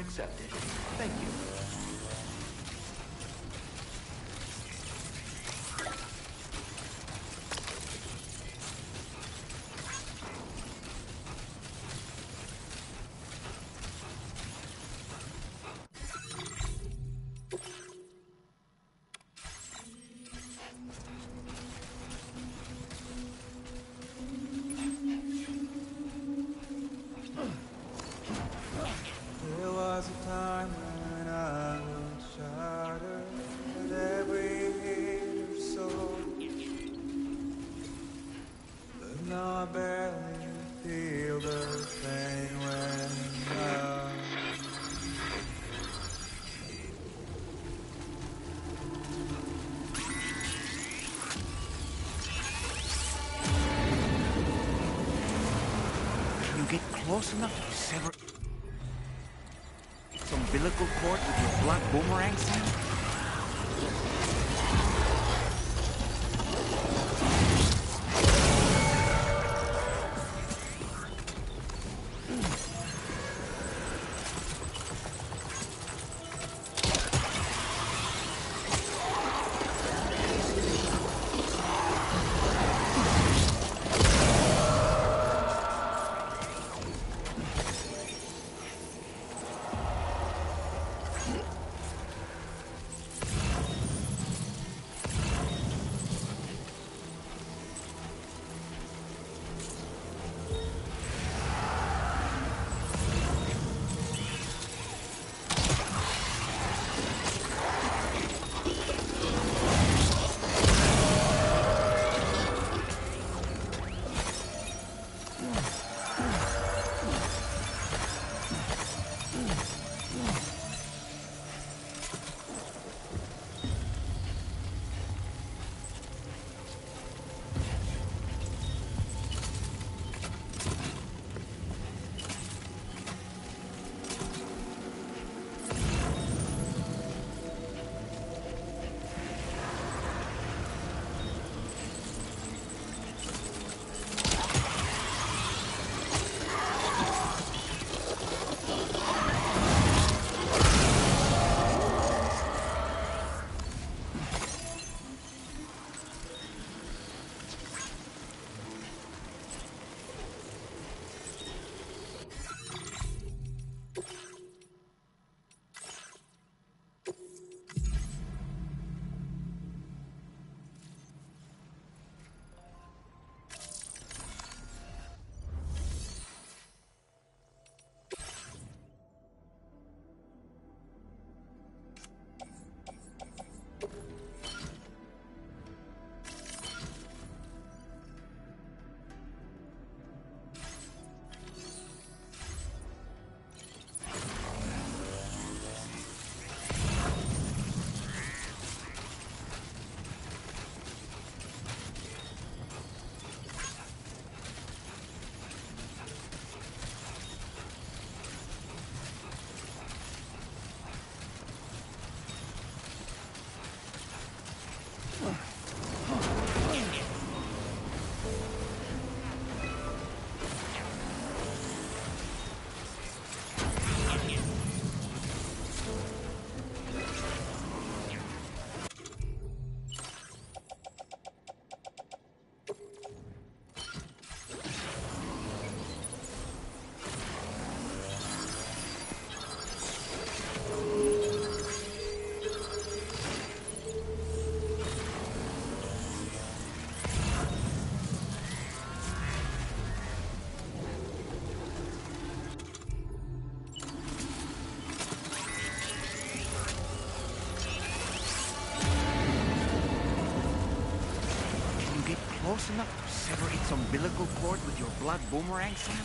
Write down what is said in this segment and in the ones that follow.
accepted. Thank you. There was a time when I would shatter at every inner soul, but now I barely feel the pain when I. Can you get close enough to sever its umbilical cord with your black boomerang, Sam? Close enough to sever its umbilical cord with your blood boomerang, Sam?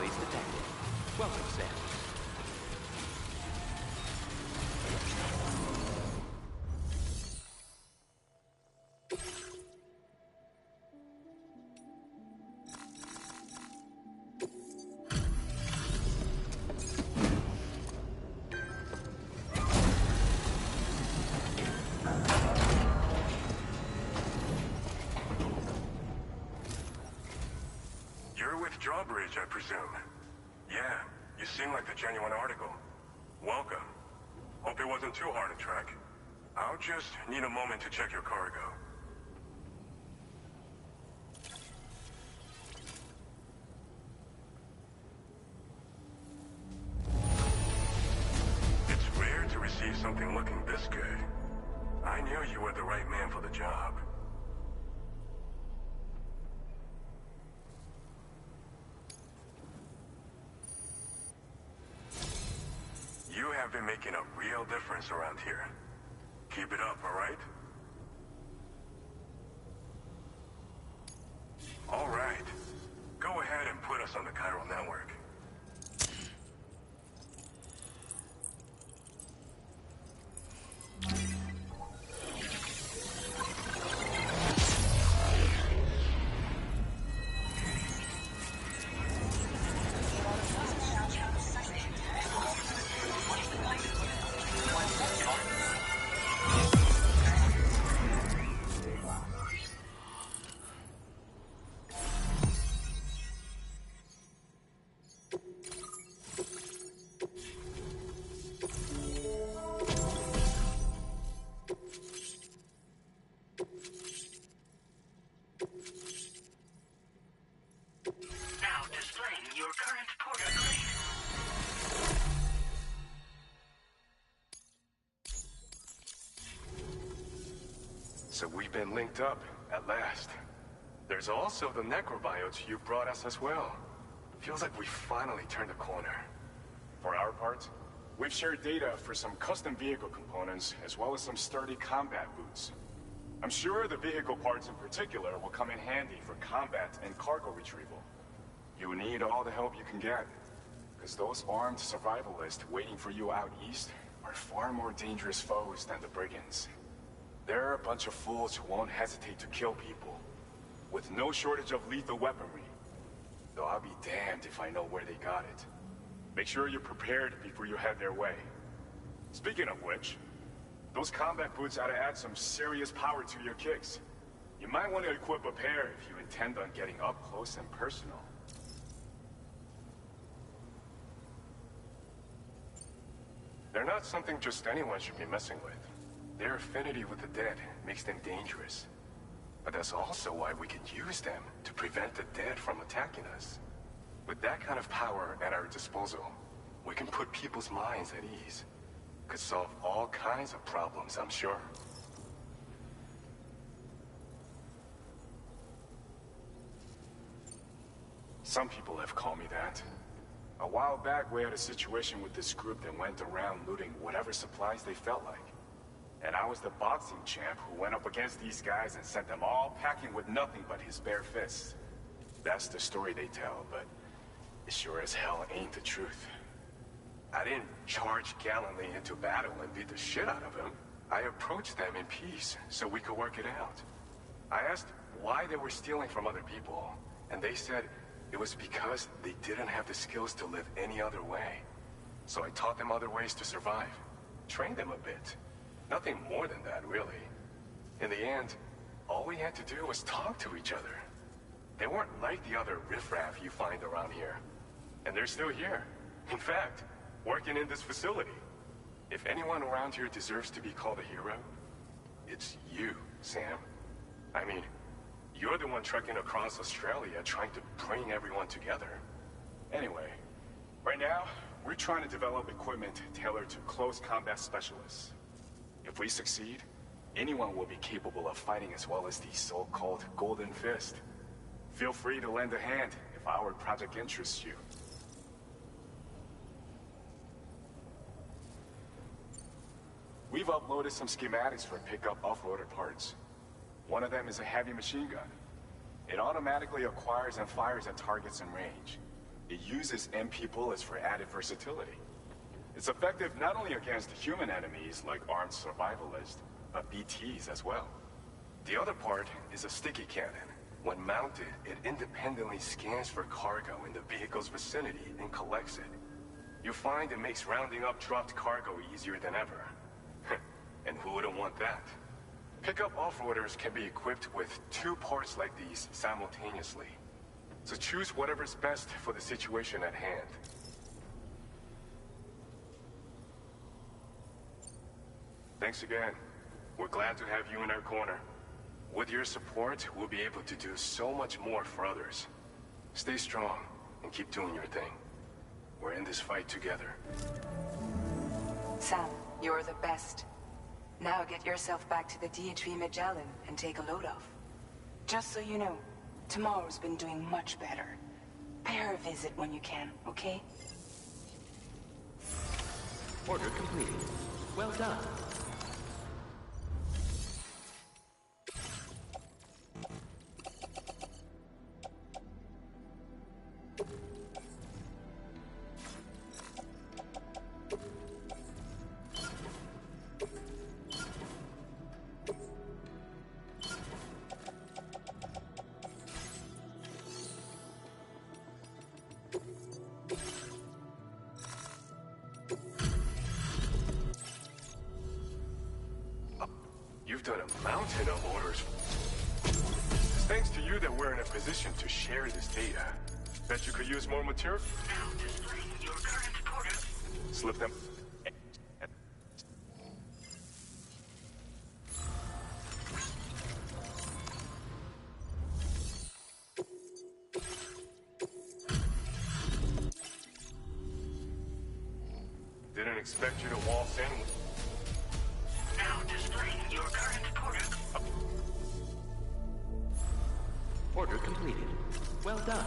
Chrysalyst detected. Welcome, Sam. Drawbridge, I presume. Yeah, you seem like the genuine article. Welcome. Hope it wasn't too hard to track. I'll just need a moment to check your cargo. It's rare to receive something looking this good. I knew you were the right man for the job. You have been making a real difference around here. Keep it up, all right? All right. Go ahead and put us on the chiral network. So we've been linked up, at last. There's also the necrobiotes you brought us as well. Feels like we finally turned a corner. For our part, we've shared data for some custom vehicle components, as well as some sturdy combat boots. I'm sure the vehicle parts in particular will come in handy for combat and cargo retrieval. You need all the help you can get, because those armed survivalists waiting for you out east are far more dangerous foes than the brigands. They're a bunch of fools who won't hesitate to kill people, with no shortage of lethal weaponry. Though I'll be damned if I know where they got it. Make sure you're prepared before you head their way. Speaking of which, those combat boots ought to add some serious power to your kicks. You might want to equip a pair if you intend on getting up close and personal. They're not something just anyone should be messing with. Their affinity with the dead makes them dangerous. But that's also why we can use them to prevent the dead from attacking us. With that kind of power at our disposal, we can put people's minds at ease. Could solve all kinds of problems, I'm sure. Some people have called me that. A while back, we had a situation with this group that went around looting whatever supplies they felt like. And I was the boxing champ who went up against these guys and sent them all packing with nothing but his bare fists. That's the story they tell, but it sure as hell ain't the truth. I didn't charge gallantly into battle and beat the shit out of them. I approached them in peace so we could work it out. I asked why they were stealing from other people, and they said it was because they didn't have the skills to live any other way. So I taught them other ways to survive, trained them a bit. Nothing more than that, really. In the end, all we had to do was talk to each other. They weren't like the other riffraff you find around here. And they're still here. In fact, working in this facility. If anyone around here deserves to be called a hero, it's you, Sam. I mean, you're the one trekking across Australia trying to bring everyone together. Anyway, right now, we're trying to develop equipment tailored to close combat specialists. If we succeed, anyone will be capable of fighting as well as these so-called Golden Fist. Feel free to lend a hand if our project interests you. We've uploaded some schematics for pickup off-roader parts. One of them is a heavy machine gun. It automatically acquires and fires at targets in range. It uses M people as for added versatility. It's effective not only against human enemies like armed survivalists, but BTs as well. The other part is a sticky cannon. When mounted, it independently scans for cargo in the vehicle's vicinity and collects it. You find it makes rounding up dropped cargo easier than ever. And who wouldn't want that? Pickup off-roaders can be equipped with 2 parts like these simultaneously. So choose whatever's best for the situation at hand. Thanks again. We're glad to have you in our corner. With your support, we'll be able to do so much more for others. Stay strong and keep doing your thing. We're in this fight together. Sam, you're the best. Now get yourself back to the DHV Magellan and take a load off. Just so you know, tomorrow's been doing much better. Pay her a visit when you can, okay? Order completed. Well done. You've done a mountain of orders. It's thanks to you that we're in a position to share this data. Bet you could use more material? Now displaying your current orders. Slip them. Didn't expect you to waltz in. Now displaying your current orders. Order completed. Well done.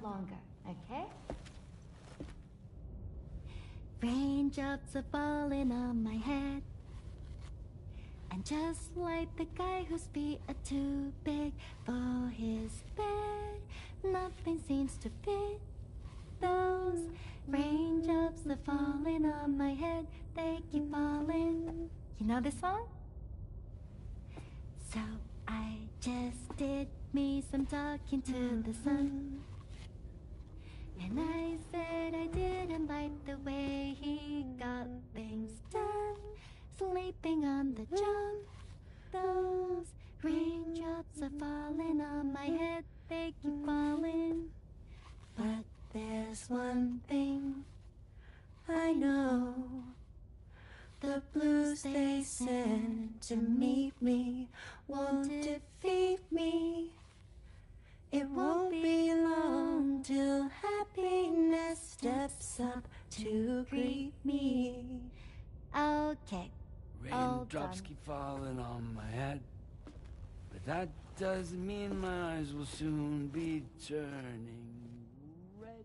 Longer, okay? Raindrops are falling on my head, and just like the guy whose feet are too big for his bed, nothing seems to fit. Those raindrops are falling on my head, they keep falling. You know this song? So I just did me some talking to the sun. And I said I didn't like the way he got things done, sleeping on the job. Those raindrops are falling on my head, they keep falling. But there's one thing I know, the blues they send to meet me won't defeat me. It won't be long till happiness steps up to greet me. Okay. All Raindrops done. keep falling on my head, but that doesn't mean my eyes will soon be turning red.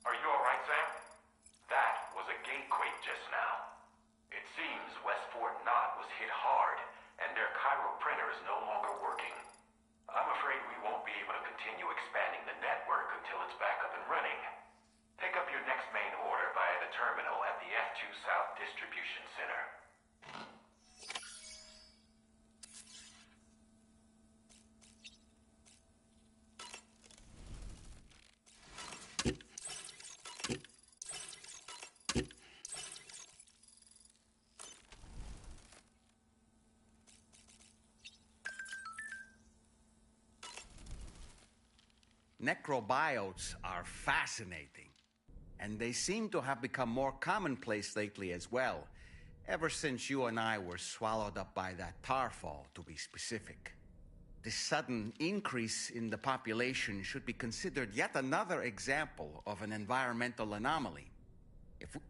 Are you alright, Sam? That was a gatequake just now. It seems Westport Knot was hit hard, and their Cairo printer is no longer working. I'm afraid we won't be able to continue expanding the network until it's back up and running. Pick up your next main order via the terminal at the F2 South Distribution Center. Necrobiotes are fascinating, and they seem to have become more commonplace lately as well, ever since you and I were swallowed up by that tarfall, to be specific. This sudden increase in the population should be considered yet another example of an environmental anomaly. If we